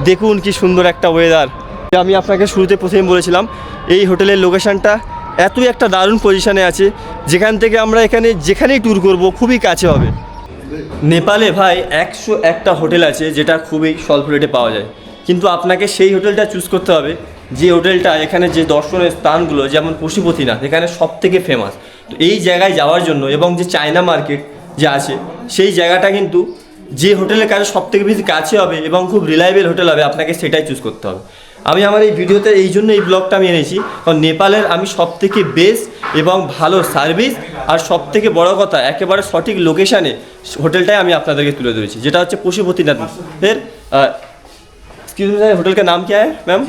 দেখুন কি সুন্দর একটা ওয়েদার। আমি আপনাকে শুরুতে প্রথমে বলেছিলাম এই হোটেলের লোকেশানটা এতই একটা দারুণ পজিশানে আছে, যেখান থেকে আমরা এখানে যেখানেই ট্যুর করব খুবই কাছে হবে। নেপালে ভাই 101টা হোটেল আছে যেটা খুবই স্বল্প রেটে পাওয়া যায়, কিন্তু আপনাকে সেই হোটেলটা চুজ করতে হবে যে হোটেলটা এখানে যে দর্শনের স্থানগুলো যেমন পশুপতিনাথ এখানে সব থেকে ফেমাস। তো এই জায়গায় যাওয়ার জন্য এবং যে চায়না মার্কেট যে আছে সেই জায়গাটা কিন্তু যে হোটেলের কাছে সব থেকে বেশি কাছে হবে এবং খুব রিলায়েবল হোটেল হবে আপনাকে সেটাই চুজ করতে হবে। আমি আমার এই ভিডিওতে এই জন্য এই ব্লগটা আমি এনেছি, কারণ নেপালের আমি সব থেকে বেস্ট এবং ভালো সার্ভিস আর সব থেকে বড়ো কথা একেবারে সঠিক লোকেশানে হোটেলটাই আমি আপনাদেরকে তুলে ধরেছি, যেটা হচ্ছে পশুপতিনাথের। एक्सक्यूज मी होटल का नाम क्या है मैम?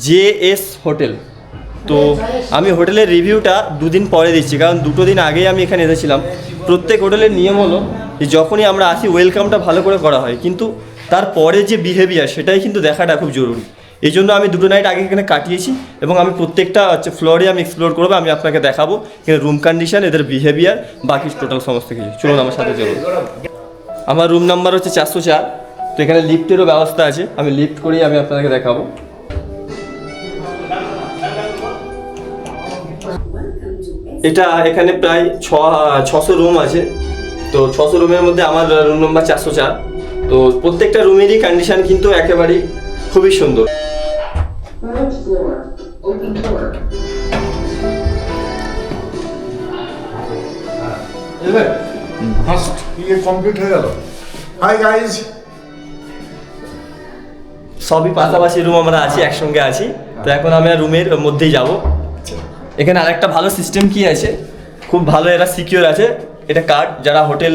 JS hotel. তো আমি হোটেলের রিভিউটা দুদিন পরে দিচ্ছি, কারণ দুটো দিন আগেই আমি এখানে এসেছিলাম। প্রত্যেক হোটেলের নিয়ম হলো যে যখনই আমরা আসি ওয়েলকামটা ভালো করে করা হয়, কিন্তু তারপরে যে বিহেভিয়ার সেটাই কিন্তু দেখাটা খুব জরুরি। এই জন্য আমি দুটো নাইট আগে এখানে কাটিয়েছি এবং আমি প্রত্যেকটা ফ্লোরে আমি এক্সপ্লোর করবো, আমি আপনাকে দেখাবো এখানে রুম কন্ডিশন, এদের বিহেভিয়ার, বাকি টোটাল সমস্ত কিছু। চলুন আমার সাথে চলুন। আমার রুম নাম্বার হচ্ছে 404। তো এখানে লিফটেরও ব্যবস্থা আছে, আমি লিফট করেই আমি আপনাদেরকে দেখাবো। এটা এখানে প্রায় 600 রুম আছে। তো 600 রুমের মধ্যে আমার রুম নাম্বার 404। তো প্রত্যেকটা রুমেরই কন্ডিশন কিন্তু একেবারেই খুবই সুন্দর। ফার্স্ট ইয়ে কমপ্লিট হয়ে গেল। হাই গাইস, সবই পাশাপাশি রুম আমরা আছি, একসঙ্গে আছি। তো এখন আমি রুমের মধ্যেই যাব। এখানে আরেকটা ভালো সিস্টেম কি আছে, খুব ভালো, এরা সিকিউর আছে। এটা কার্ড, যারা হোটেল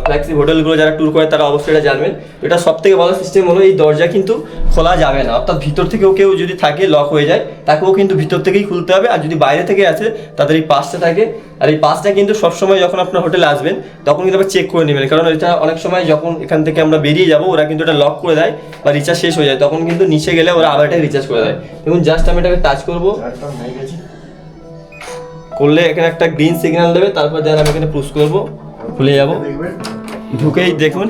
ফ্ল্যাগশিপ হোটেলগুলো যারা ট্যুর করে তারা অবশ্যই এটা জানবেন। এটা সব থেকে ভালো সিস্টেম হলো এই দরজা কিন্তু খোলা যাবে না, অর্থাৎ ভিতর থেকেও কেউ যদি থাকে লক হয়ে যায় তাকেও কিন্তু ভিতর থেকেই খুলতে হবে। আর যদি বাইরে থেকে আসে তাদের এই পাসটা থাকে, আর এই পাসটা কিন্তু সবসময় যখন আপনার হোটেলে আসবেন তখন কিন্তু আবার চেক করে নেবেন, কারণ এটা অনেক সময় যখন এখান থেকে আমরা বেরিয়ে যাব ওরা কিন্তু এটা লক করে দেয় বা রিচার্জ শেষ হয়ে যায়, তখন কিন্তু নিচে গেলে ওরা আবার এটা রিচার্জ করে দেয়। এবং জাস্ট আমি এটাকে টাচ করবো, করলে এখানে একটা গ্রিন সিগন্যাল দেবে, তারপর দেন আমি এখানে পুশ করবো, খুলে যাব। ঢুকেই দেখুন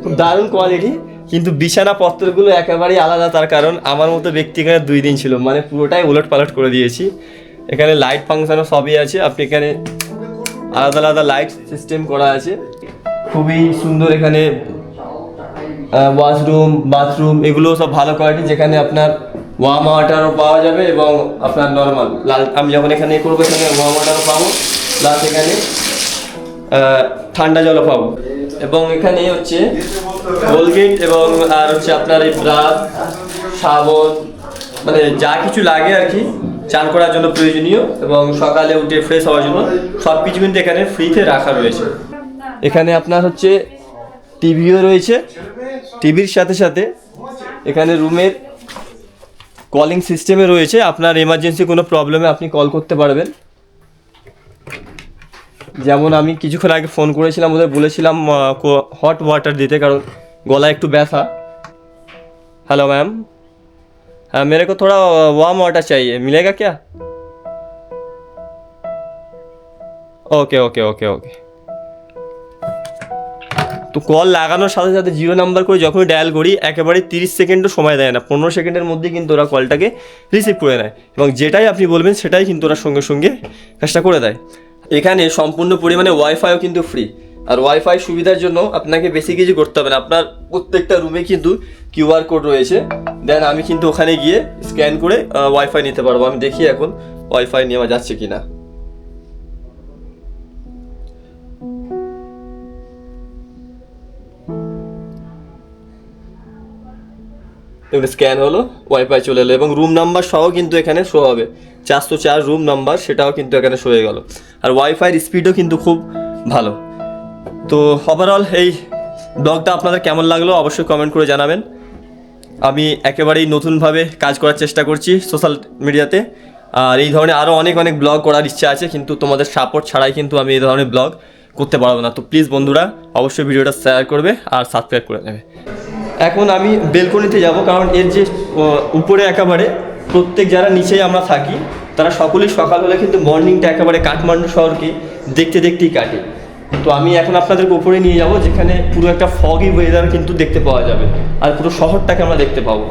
খুব দারুণ কোয়ালিটি, কিন্তু বিছানা পত্রগুলো একেবারেই আলাদা। তার কারণ আমার মতো ব্যক্তি এখানে 2 দিন ছিল, মানে পুরোটাই উলট পালট করে দিয়েছি। এখানে লাইট ফাংশনও সবই আছে, আপনি এখানে আলাদা আলাদা লাইট সিস্টেম করা আছে, খুবই সুন্দর। এখানে ওয়াশরুম, বাথরুম এগুলো সব ভালো কোয়ালিটি, যেখানে আপনার ওয়ার্ম ওয়াটারও পাওয়া যাবে এবং আপনার নর্মাল আমি যখন এখানে করবো এখানে ওয়ার্ম ওয়াটারও পাবো, প্লাস এখানে ঠান্ডা জলও পাবো। এবং এখানে হচ্ছে কোলগেট এবং আর হচ্ছে আপনার এই ব্রাশ, সাবন, মানে যা কিছু লাগে আর কি চান করার জন্য প্রয়োজনীয় এবং সকালে উঠে ফ্রেশ হওয়ার জন্য সব কিছু কিন্তু এখানে ফ্রিতে রাখা রয়েছে। এখানে আপনার হচ্ছে টিভিও রয়েছে, টিভির সাথে সাথে এখানে রুমের কলিং সিস্টেমে রয়েছে, আপনার এমার্জেন্সি কোনো প্রবলেমে আপনি কল করতে পারবেন। যেমন আমি কিছুক্ষণ আগে ফোন করেছিলাম, ওদের বলেছিলাম হট ওয়াটার দিতে, কারণ গলা একটু ব্যথা। हेलो मैम, हाँ मेरे को थोड़ा वार्म वाटर चाहिए, मिलेगा क्या? Okay okay okay okay. তো কল লাগানোর সাথে সাথে 0 নাম্বার করে যখনই ডায়াল করি একেবারে 30 সেকেন্ডও সময় দেয় না, 15 সেকেন্ডের মধ্যে কিন্তু ওরা কলটাকে রিসিভ করে নেয় এবং যেটাই আপনি বলবেন সেটাই কিন্তু ওরা সঙ্গে সঙ্গে কাজটা করে দেয়। এখানে সম্পূর্ণ পরিমাণে ওয়াইফাইও কিন্তু ফ্রি, আর ওয়াইফাই সুবিধার জন্য আপনাকে বেশি কিছু করতে হবে না। আপনার প্রত্যেকটা রুমে কিন্তু QR কোড রয়েছে, দেন আমি কিন্তু ওখানে গিয়ে স্ক্যান করে ওয়াইফাই নিতে পারবো। আমি দেখি এখন ওয়াইফাই নেওয়া যাচ্ছে কি না। স্ক্যান হলো, ওয়াইফাই চলে এলো এবং রুম নাম্বার সহ কিন্তু এখানে শো হবে, 404 রুম নাম্বার, সেটাও কিন্তু এখানে শো হয়ে গেল। আর ওয়াইফাইয়ের স্পিডও কিন্তু খুব ভালো। তো ওভারঅল এই ব্লগটা আপনাদের কেমন লাগলো অবশ্যই কমেন্ট করে জানাবেন। আমি একেবারেই নতুনভাবে কাজ করার চেষ্টা করছি সোশ্যাল মিডিয়াতে, আর এই ধরনের আরও অনেক অনেক ব্লগ করার ইচ্ছা আছে, কিন্তু তোমাদের সাপোর্ট ছাড়াই কিন্তু আমি এই ধরনের ব্লগ করতে পারবো না। তো প্লিজ বন্ধুরা অবশ্যই ভিডিওটা শেয়ার করবে আর সাবস্ক্রাইব করে নেবে। এখন আমি বেলকনিতে যাব, কারণ এর যে উপরে একেবারে প্রত্যেক যারা নিচেই আমরা থাকি তারা সকলেই সকাল হলে কিন্তু মর্নিংটা একেবারে কাঠমান্ডু শহরকে দেখতে দেখতেই কাটে। তো আমি এখন আপনাদেরকে উপরে নিয়ে যাব, যেখানে পুরো একটা ফগি ওয়েদার কিন্তু দেখতে পাওয়া যাবে, আর পুরো শহরটাকে আমরা দেখতে পাবো।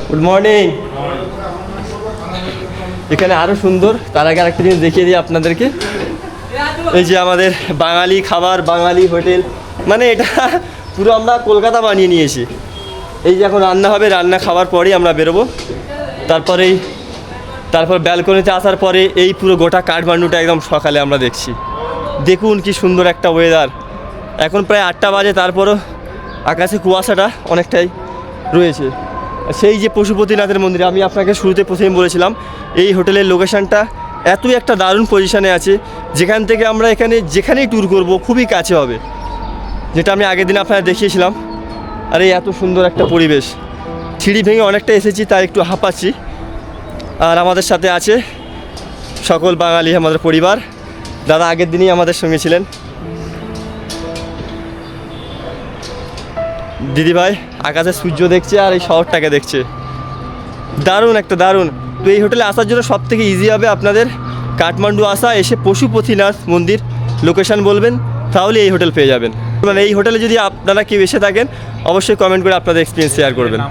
Good morning. এখানে আরো সুন্দর, তার আগে আরেকটা জিনিস দেখিয়ে দিই আপনাদেরকে। এই যে আমাদের বাঙালি খাবার, বাঙালি হোটেল, মানে এটা পুরো আমরা কলকাতা বানিয়ে নিয়েছি। এই যে এখন রান্না হবে, রান্না খাওয়ার পরেই আমরা বেরোবো। তারপর ব্যালকনিতে আসার পরে এই পুরো গোটা কাঠমান্ডুটা একদম সকালে আমরা দেখছি। দেখুন কি সুন্দর একটা ওয়েদার। এখন প্রায় 8টা বাজে, তারপরও আকাশে কুয়াশাটা অনেকটাই রয়েছে। সেই যে পশুপতিনাথের মন্দির, আমি আপনাকে শুরুতে প্রথমেই বলেছিলাম এই হোটেলের লোকেশানটা এতই একটা দারুণ পজিশানে আছে, যেখান থেকে আমরা এখানে যেখানেই ট্যুর করব খুবই কাছে হবে, যেটা আমি আগের দিন আপনারা দেখিয়েছিলাম। আর এই এত সুন্দর একটা পরিবেশ, সিঁড়ি ভেঙে অনেকটা এসেছি, তাই একটু হাঁপাচ্ছি। আর আমাদের সাথে আছে সকল বাঙালি, আমাদের পরিবার। দাদা আগের দিনই আমাদের সঙ্গে ছিলেন। দিদিভাই আকাশে সূর্য দেখছে আর এই শহরটাকে দেখছে, দারুণ একটা দারুণ। তো এই হোটেলে আসার জন্য সব থেকে ইজি হবে আপনাদের কাঠমান্ডু আসা, এসে পশুপতিনাথ মন্দির লোকেশান বলবেন, তাহলে এই হোটেল পেয়ে যাবেন। মানে এই হোটেলে যদি আপনারা কেউ এসে থাকেন, অবশ্যই কমেন্ট করে আপনাদের এক্সপিরিয়েন্স শেয়ার করবেন।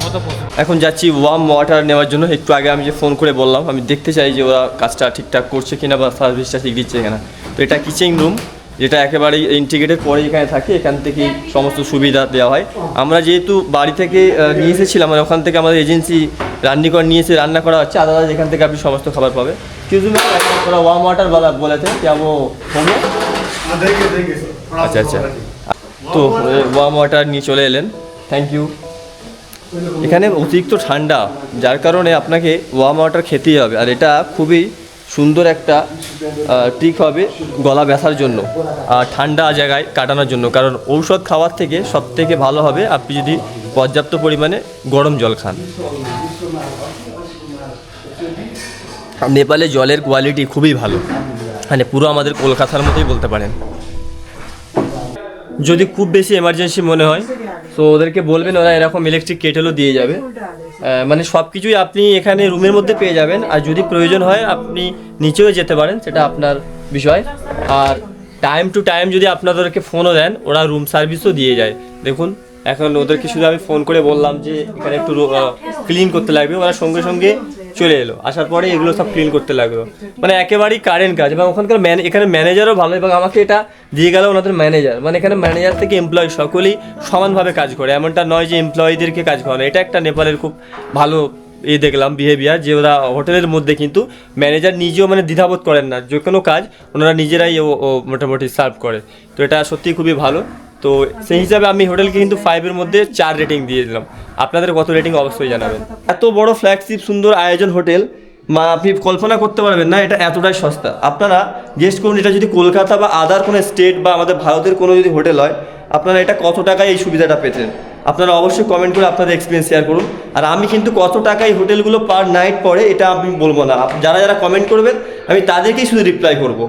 এখন যাচ্ছি ওয়ার্ম ওয়াটার নেওয়ার জন্য। একটু আগে আমি যে ফোন করে বললাম, আমি দেখতে চাই যে ওরা কাজটা ঠিকঠাক করছে কিনা বা সার্ভিসটা ঠিক দিচ্ছে কিনা। তো এটা কিচেন রুম, যেটা একেবারেই ইন্টিগ্রেটেড পরে এখানে থাকে, এখান থেকেই সমস্ত সুবিধা দেওয়া হয়। আমরা যেহেতু বাড়ি থেকে নিয়ে এসেছিলাম, মানে ওখান থেকে আমাদের এজেন্সি রান্নিকর নিয়ে এসে রান্না করা হচ্ছে, আদারওয়াইজ এখান থেকে আপনি সমস্ত খাবার পাবে। কিছু ওরা ওয়ার্ম ওয়াটার বলেছে কেমন হোমে। আচ্ছা আচ্ছা, তো ওয়ার্ম ওয়াটার নিয়ে চলে এলেন, থ্যাংক ইউ। এখানে অতিরিক্ত ঠান্ডা, যার কারণে আপনাকে ওয়ার্ম ওয়াটার খেতেই হবে। আর এটা খুবই সুন্দর একটা ট্রিক হবে গলা ব্যথার জন্য আর ঠান্ডা জায়গায় কাটানোর জন্য, কারণ ঔষধ খাওয়ার থেকে সবথেকে ভালো হবে আপনি যদি পর্যাপ্ত পরিমাণে গরম জল খান। নেপালে জলের কোয়ালিটি খুবই ভালো, মানে পুরো আমাদের কলকাতার মতোই বলতে পারেন। যদি খুব বেশি এমার্জেন্সি মনে হয় তো ওদেরকে বলবেন, ওরা এরকম ইলেকট্রিক কেটেলও দিয়ে যাবে। মানে সব কিছুই আপনি এখানে রুমের মধ্যে পেয়ে যাবেন, আর যদি প্রয়োজন হয় আপনি নিচেও যেতে পারেন, সেটা আপনার বিষয়। আর টাইম টু টাইম যদি আপনাদেরকে ফোনও দেন, ওরা রুম সার্ভিসও দিয়ে যায়। দেখুন এখন ওদেরকে শুধু আমি ফোন করে বললাম যে এখানে একটু ক্লিন করতে লাগবে, ওরা সঙ্গে সঙ্গে চলে এলো, আসার পরে এগুলো সব ক্লিন করতে লাগলো। মানে একেবারেই কারেন্ট কাজ। এবং ওখানকার এখানে ম্যানেজারও ভালো, এবং আমাকে এটা দিয়ে গেল ওনাদের ম্যানেজার। মানে এখানে ম্যানেজার থেকে এমপ্লয়ি সকলেই সমানভাবে কাজ করে, এমনটা নয় যে এমপ্লয়িদেরকে কাজ করে না। এটা একটা নেপালের খুব ভালো দেখলাম বিহেভিয়ার, যে ওরা হোটেলের মধ্যে কিন্তু ম্যানেজার নিজেও মানে দ্বিধাবোধ করেন না, যে কোনো কাজ ওনারা নিজেরাই মোটামুটি সার্ভ করে। তো এটা সত্যিই খুবই ভালো। তো সেই হিসাবে আমি হোটেলকে কিন্তু 5-এর মধ্যে 4 রেটিং দিয়ে দিলাম। আপনাদের কত রেটিং অবশ্যই জানাবেন। এত বড় ফ্ল্যাগশিপ সুন্দর আয়োজন হোটেল, আপনি কল্পনা করতে পারবেন না এটা এতটাই সস্তা। আপনারা গেস্ট করুন, এটা যদি কলকাতা বা আদার কোনো স্টেট বা আমাদের ভারতের কোনো যদি হোটেল হয়, আপনারা এটা কত টাকায় এই সুবিধাটা পেতেন, আপনারা অবশ্যই কমেন্ট করে আপনাদের এক্সপিরিয়েন্স শেয়ার করুন। আর আমি কিন্তু কত টাকায় হোটেলগুলো পার নাইট পড়ে এটা আমি বলবো না, যারা যারা কমেন্ট করবেন আমি তাদেরকেই শুধু রিপ্লাই করবো।